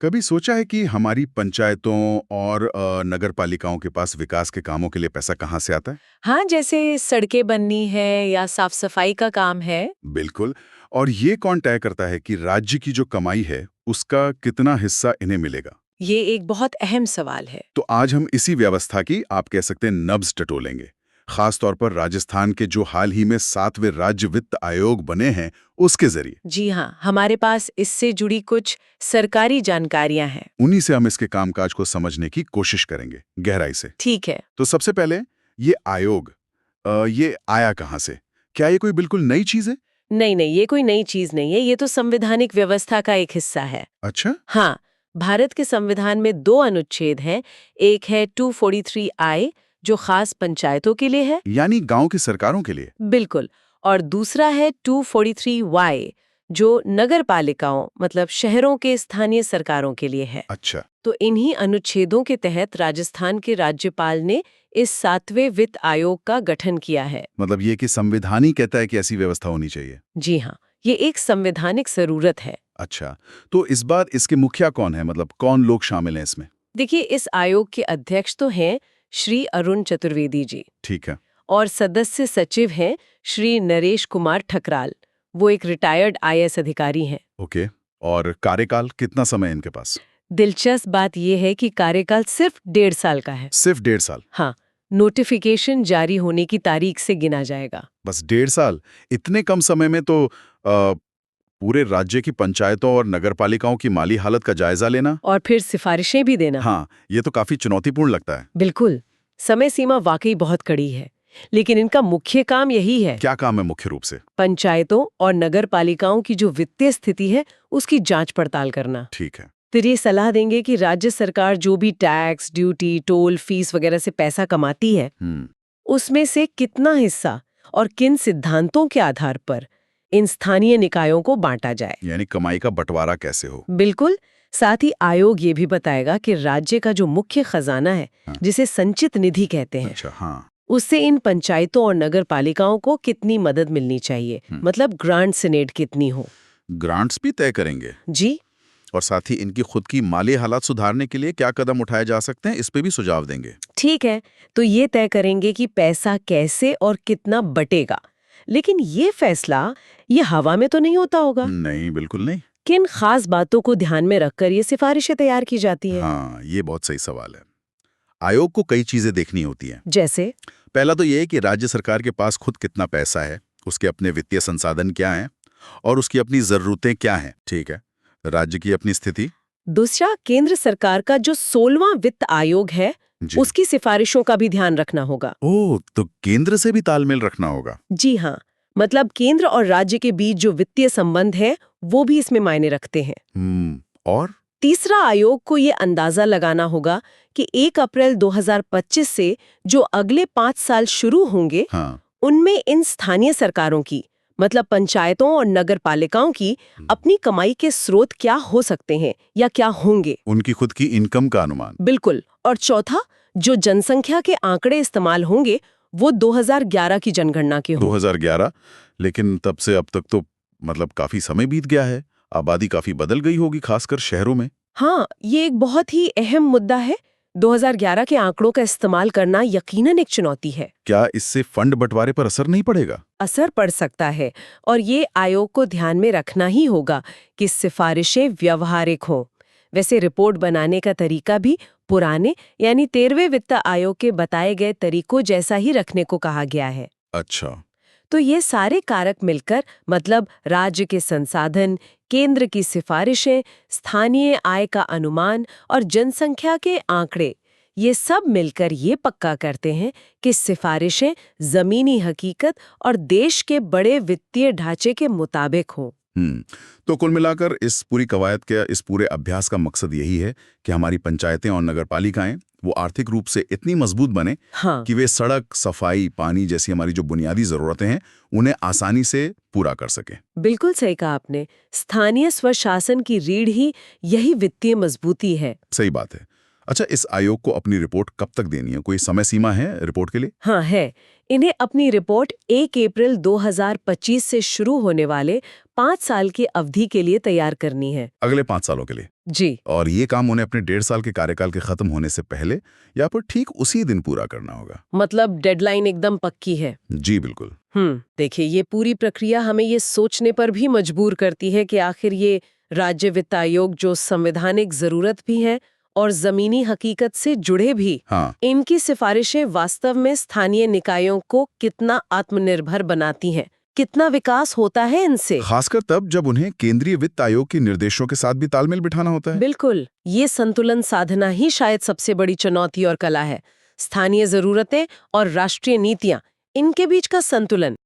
कभी सोचा है कि हमारी पंचायतों और नगर पालिकाओं के पास विकास के कामों के लिए पैसा कहाँ से आता है? हाँ, जैसे सड़कें बननी है या साफ सफाई का काम है। बिल्कुल। और ये कौन तय करता है कि राज्य की जो कमाई है, उसका कितना हिस्सा इन्हें मिलेगा? ये एक बहुत अहम सवाल है। तो आज हम इसी व्यवस्था की आप कह सकते हैं नब्ज टटोलेंगे। खास तौर पर राजस्थान के जो हाल ही में 7वें राज्य वित्त आयोग बने हैं, उसके जरिए। जी हाँ, हमारे पास इससे जुड़ी कुछ सरकारी जानकारियां हैं। उन्हीं से हम इसके कामकाज को समझने की कोशिश करेंगे, गहराई से। ठीक है। तो सबसे पहले, ये आयोग ये आया कहाँ से? क्या ये कोई बिल्कुल नई चीज है? नहीं नहीं, ये कोई नई चीज नहीं है, ये तो संवैधानिक व्यवस्था का एक हिस्सा है। अच्छा। हाँ, भारत के संविधान में दो अनुच्छेद हैं। एक है 243I, जो खास पंचायतों के लिए है। यानी गांव की सरकारों के लिए? बिल्कुल। और दूसरा है 243Y, जो नगर पालिकाओं मतलब शहरों के स्थानीय सरकारों के लिए है। अच्छा। तो इन्हीं अनुच्छेदों के तहत राजस्थान के राज्यपाल ने इस 7वें वित्त आयोग का गठन किया है। मतलब ये कि संविधान ही कहता है कि ऐसी व्यवस्था होनी चाहिए। जी हाँ, ये एक संवैधानिक जरूरत है। अच्छा, तो इस बार इसके मुखिया कौन है, मतलब कौन लोग शामिल हैं इसमें? देखिए, इस आयोग के अध्यक्ष तो हैं श्री अरुण चतुर्वेदी जी, ठीक है। और सदस्य सचिव हैं श्री नरेश कुमार ठकराल। वो एक रिटायर्ड आईएएस अधिकारी हैं। ओके। और कार्यकाल कितना समय है इनके पास? दिलचस्प बात यह है कि कार्यकाल सिर्फ 1.5 साल का है। सिर्फ 1.5 साल? हाँ, नोटिफिकेशन जारी होने की तारीख से गिना जाएगा। बस 1.5 साल? इतने कम समय में तो पूरे राज्य की पंचायतों और नगरपालिकाओं की माली हालत का जायजा लेना, और फिर सिफारिशें भी देना। हाँ, ये तो काफी चुनौतीपूर्ण लगता है। बिल्कुल। समय सीमा वाकई बहुत कड़ी है, लेकिन इनका मुख्य काम यही है। क्या काम है मुख्य रूप से? पंचायतों और नगर पालिकाओं की जो वित्तीय स्थिति है, उसकी जांच पड़ताल करना। ठीक है। फिर ये सलाह देंगे कि राज्य सरकार जो भी टैक्स, ड्यूटी, टोल, फीस वगैरह से पैसा कमाती है, उसमें से कितना हिस्सा और किन सिद्धांतों के आधार पर इन स्थानीय निकायों को बांटा जाए। यानी कमाई का बंटवारा कैसे हो। बिल्कुल। साथ ही आयोग ये भी बताएगा कि राज्य का जो मुख्य खजाना है, जिसे संचित निधि कहते हैं, अच्छा, हाँ। उससे इन पंचायतों और नगर पालिकाओं को कितनी मदद मिलनी चाहिए, मतलब ग्रांट सिनेट कितनी हो। ग्रांट्स भी तय करेंगे? जी। और साथ ही इनकी खुद की माली हालात सुधारने के लिए क्या कदम उठाए जा सकते हैं, इस पे भी सुझाव देंगे। ठीक है, तो ये तय करेंगे कि पैसा कैसे और कितना बटेगा। लेकिन ये फैसला ये हवा में तो नहीं होता होगा। नहीं, बिल्कुल नहीं। किन खास बातों को ध्यान में रखकर ये सिफारिशें तैयार की जाती है? हाँ, ये बहुत सही सवाल है। आयोग को कई चीजें देखनी होती हैं। जैसे? पहला तो ये है कि राज्य सरकार के पास खुद कितना पैसा है, उसके अपने वित्तीय संसाधन क्या हैं और उसकी अपनी जरूरतें क्या हैं। ठीक है। राज्य की अपनी स्थिति। दूसरा, केंद्र सरकार का जो 16वां वित्त आयोग है, उसकी सिफारिशों का भी ध्यान रखना होगा। ओह, तो केंद्र से भी तालमेल रखना होगा। जी हाँ, मतलब केंद्र और राज्य के बीच जो वित्तीय संबंध है, वो भी इसमें मायने रखते हैं। और तीसरा, आयोग को ये अंदाजा लगाना होगा कि 1 अप्रैल 2025 से जो अगले 5 साल शुरू होंगे, उनमें इन स्थानीय सरकारों की मतलब पंचायतों और नगर पालिकाओं की अपनी कमाई के स्रोत क्या हो सकते हैं या क्या होंगे। उनकी खुद की इनकम का अनुमान। बिल्कुल। और चौथा, जो जनसंख्या के आंकड़े इस्तेमाल होंगे, वो 2011 की जनगणना के हों। 2011? लेकिन तब से अब तक तो मतलब काफी समय बीत गया है। आबादी काफी बदल गई होगी, खासकर शहरों में। हाँ, ये एक बहुत ही अहम मुद्दा है। 2011 के आंकड़ों का इस्तेमाल करना यकीनन एक चुनौती है। क्या इससे फंड बंटवारे पर असर नहीं पड़ेगा? असर पड़ सकता है, और ये आयोग को ध्यान में रखना ही होगा कि सिफारिशें व्यवहारिक हों। वैसे रिपोर्ट बनाने का तरीका भी पुराने यानी 13वें वित्त आयोग के बताए गए तरीकों जैसा ही रखने को कहा गया है। अच्छा। तो ये सारे कारक मिलकर मतलब राज्य के संसाधन, केंद्र की सिफारिशें, स्थानीय आय का अनुमान और जनसंख्या के आंकड़े, ये सब मिलकर ये पक्का करते हैं कि सिफारिशें जमीनी हकीकत और देश के बड़े वित्तीय ढांचे के मुताबिक हों। तो कुल मिलाकर इस पूरी कवायद के, इस पूरे अभ्यास का मकसद यही है कि हमारी पंचायतें और नगरपालिकाएं वो आर्थिक रूप से इतनी मजबूत बने कि वे सड़क, सफाई, पानी जैसी हमारी जो बुनियादी जरूरतें हैं, उन्हें आसानी से पूरा कर सकें। बिल्कुल सही कहा आपने। स्थानीय स्वशासन की रीढ़ ही यही वित्तीय मजबूती है। सही बात है। अच्छा, इस आयोग को अपनी रिपोर्ट कब तक देनी है? कोई समय सीमा है रिपोर्ट के लिए? हाँ है। इन्हें अपनी रिपोर्ट 1 अप्रैल 2025 से शुरू होने वाले 5 साल की अवधि के लिए तैयार करनी है। अगले 5 सालों के लिए? जी। और ये काम उन्हें अपने 1.5 साल के कार्यकाल के खत्म होने से पहले या फिर ठीक उसी दिन पूरा करना होगा? मतलब डेडलाइन एकदम पक्की है। जी बिल्कुल। देखिए, ये पूरी प्रक्रिया हमें ये सोचने पर भी मजबूर करती है कि आखिर ये राज्य वित्त आयोग जो संवैधानिक जरूरत भी है और जमीनी हकीकत से जुड़े भी, हाँ। इनकी सिफारिशें वास्तव में स्थानीय निकायों को कितना आत्मनिर्भर बनाती हैं, कितना विकास होता है इनसे। खासकर तब जब उन्हें केंद्रीय वित्त आयोग के निर्देशों के साथ भी तालमेल बिठाना होता है। बिल्कुल, ये संतुलन साधना ही शायद सबसे बड़ी चुनौती और कला है। स्थानीय जरूरतें और राष्ट्रीय नीतियां, इनके बीच का संतुलन